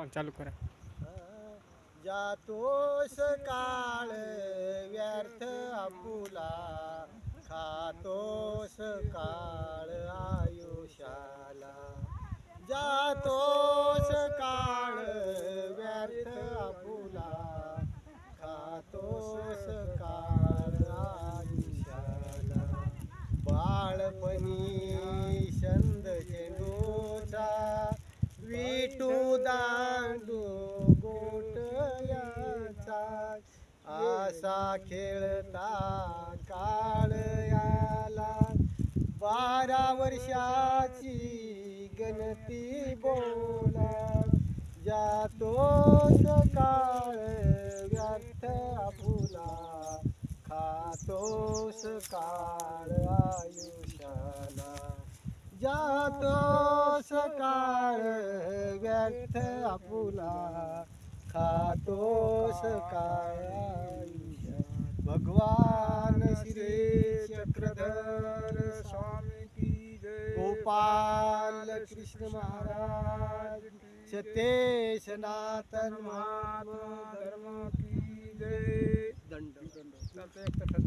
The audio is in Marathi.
चालू करा. जातोस काळ व्यर्थ आपुला, खातोस काळ आयुष्याला. जातोस काळ व्यर्थ आपुला, खातोस काळ आयुष्याला. बाळपणी छंद चेंडूचा, विटू दांडू गोटयाचा, असा खेळता काळ याला. 12 वर्षाची गणती बोला, जातोस काळ व्यर्थ आपुला, खातोस काळ आयुष्याला. जातोस काळ व्यर्थ आपुला, खातोस काळ आयुष्याला. भगवान श्री चक्रधर स्वामी की जय. गोपाल कृष्ण महाराज, सतेश सनातन महात्मा धर्म की जय. दंड.